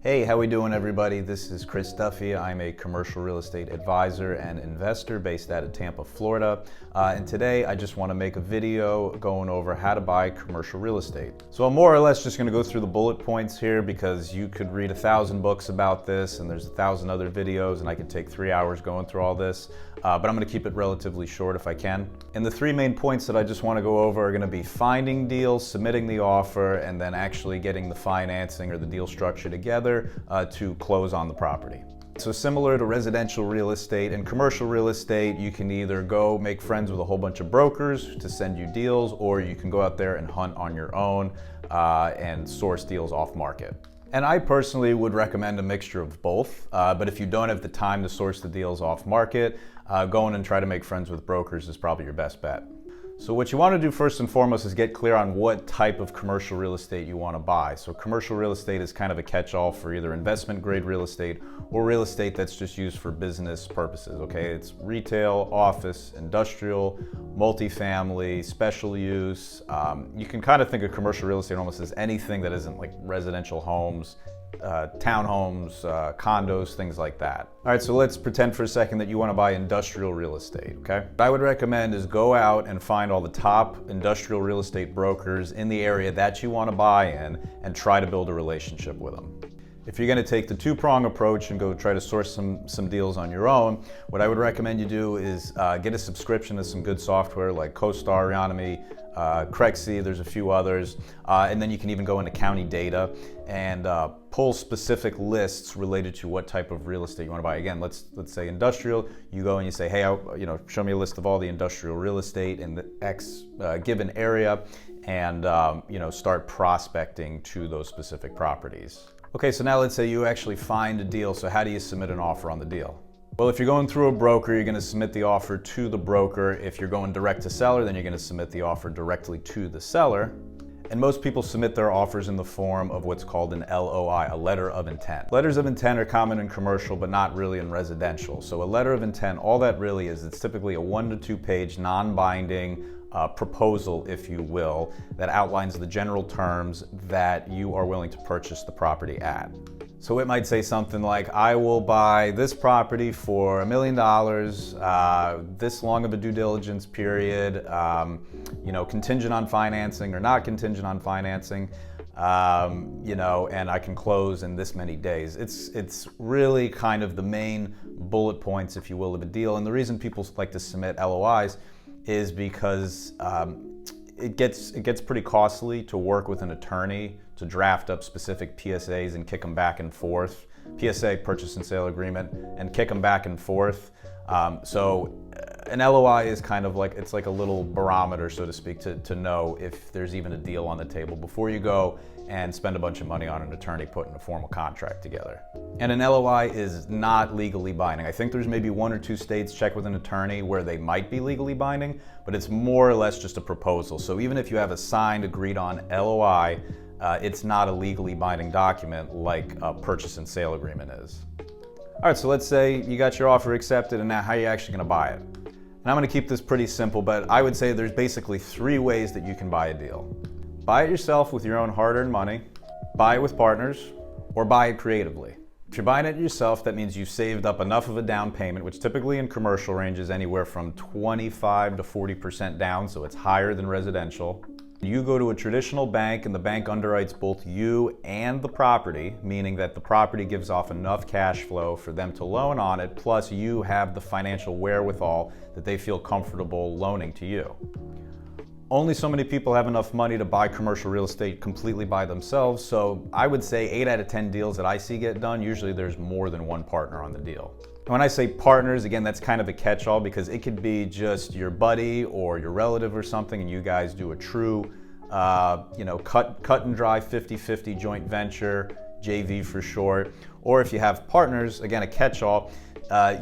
Hey, how we doing everybody? This is Chris Duffy. I'm a commercial real estate advisor and investor based out of Tampa, Florida. And today I just want to make a video going over how to buy commercial real estate. So I'm more or less just going to go through the bullet points here because you could read 1,000 books about this and there's 1,000 other videos and I could take 3 hours going through all this. But I'm going to keep it relatively short if I can. And the three main points that I just want to go over are going to be finding deals, submitting the offer, and then actually getting the financing or the deal structure together to close on the property. So similar to residential real estate and commercial real estate, you can either go make friends with a whole bunch of brokers to send you deals, or you can go out there and hunt on your own and source deals off market. And I personally would recommend a mixture of both, but if you don't have the time to source the deals off market, going and try to make friends with brokers is probably your best bet. So what you want to do first and foremost is get clear on what type of commercial real estate you want to buy. So commercial real estate is kind of a catch-all for either investment grade real estate or real estate that's just used for business purposes, okay? It's retail, office, industrial, multifamily, special use. You can kind of think of commercial real estate almost as anything that isn't like residential homes, townhomes, condos, things like that. All right, so let's pretend for a second that you want to buy industrial real estate, okay? What I would recommend is go out and find all the top industrial real estate brokers in the area that you want to buy in and try to build a relationship with them. If you're going to take the two-prong approach and go try to source some deals on your own, what I would recommend you do is get a subscription to some good software like CoStar, Reonomy, Crexi, there's a few others, and then you can even go into county data and pull specific lists related to what type of real estate you want to buy. Again, let's say industrial. You go and you say, hey, show me a list of all the industrial real estate in the X given area, and start prospecting to those specific properties. Okay, so now let's say you actually find a deal. So how do you submit an offer on the deal? Well, if you're going through a broker, you're going to submit the offer to the broker. If you're going direct to seller, then you're going to submit the offer directly to the seller. And most people submit their offers in the form of what's called an LOI, a letter of intent. Letters of intent are common in commercial, but not really in residential. So a letter of intent, all that really is, it's typically a 1 to 2 page non-binding proposal, if you will, that outlines the general terms that you are willing to purchase the property at. So it might say something like, I will buy this property for $1 million, this long of a due diligence period, contingent on financing or not contingent on financing, and I can close in this many days. It's really kind of the main bullet points, if you will, of a deal. And the reason people like to submit LOIs is because it gets pretty costly to work with an attorney to draft up specific PSAs and kick them back and forth. PSA, purchase and sale agreement, and kick them back and forth. So an LOI is kind of like, it's like a little barometer, so to speak, to know if there's even a deal on the table before you go and spend a bunch of money on an attorney putting a formal contract together. And an LOI is not legally binding. I think there's maybe 1 or 2 states, check with an attorney, where they might be legally binding, but it's more or less just a proposal. So even if you have a signed, agreed on LOI, it's not a legally binding document like a purchase and sale agreement is. All right, so let's say you got your offer accepted, and now how are you actually gonna buy it? And I'm gonna keep this pretty simple, but I would say there's basically 3 ways that you can buy a deal. Buy it yourself with your own hard-earned money, buy it with partners, or buy it creatively. If you're buying it yourself, that means you've saved up enough of a down payment, which typically in commercial ranges anywhere from 25 to 40% down, so it's higher than residential. You go to a traditional bank and the bank underwrites both you and the property, meaning that the property gives off enough cash flow for them to loan on it, plus you have the financial wherewithal that they feel comfortable loaning to you. Only so many people have enough money to buy commercial real estate completely by themselves, so I would say 8 out of 10 deals that I see get done, usually there's more than one partner on the deal. And when I say partners, again, that's kind of a catch-all because it could be just your buddy or your relative or something and you guys do a true, cut and dry 50-50 joint venture, JV for short. Or if you have partners, again, a catch-all,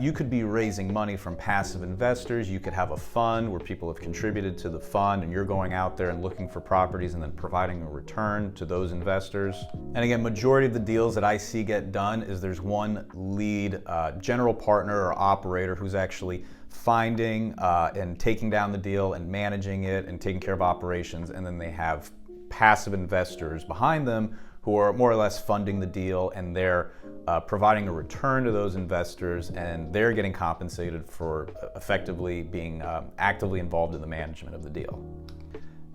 you could be raising money from passive investors. You could have a fund where people have contributed to the fund and you're going out there and looking for properties and then providing a return to those investors. And again, majority of the deals that I see get done is there's one lead general partner or operator who's actually finding and taking down the deal and managing it and taking care of operations, and then they have passive investors behind them who are more or less funding the deal, and they're providing a return to those investors, and they're getting compensated for effectively being actively involved in the management of the deal.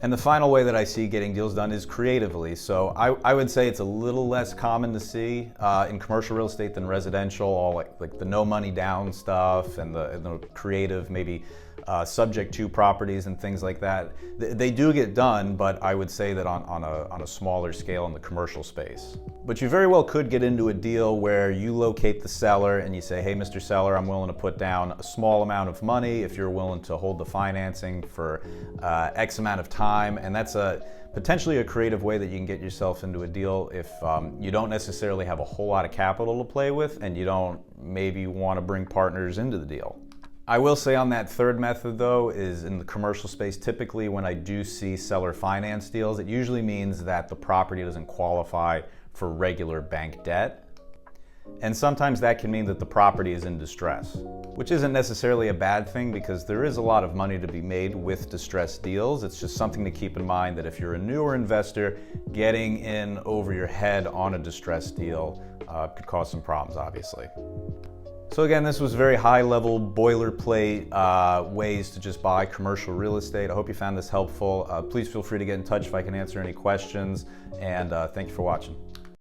And the final way that I see getting deals done is creatively. So I would say it's a little less common to see in commercial real estate than residential, all like the no money down stuff and the creative, maybe subject to properties and things like that. They do get done, but I would say that on a smaller scale in the commercial space. But you very well could get into a deal where you locate the seller and you say, hey, Mr. Seller, I'm willing to put down a small amount of money if you're willing to hold the financing for X amount of time. And that's potentially a creative way that you can get yourself into a deal if you don't necessarily have a whole lot of capital to play with and you don't maybe want to bring partners into the deal. I will say on that third method though, is in the commercial space, typically when I do see seller finance deals, it usually means that the property doesn't qualify for regular bank debt. And sometimes that can mean that the property is in distress, which isn't necessarily a bad thing because there is a lot of money to be made with distressed deals. It's just something to keep in mind that if you're a newer investor, getting in over your head on a distressed deal could cause some problems, obviously. So again, this was very high-level boilerplate ways to just buy commercial real estate. I hope you found this helpful. Please feel free to get in touch if I can answer any questions, and thank you for watching.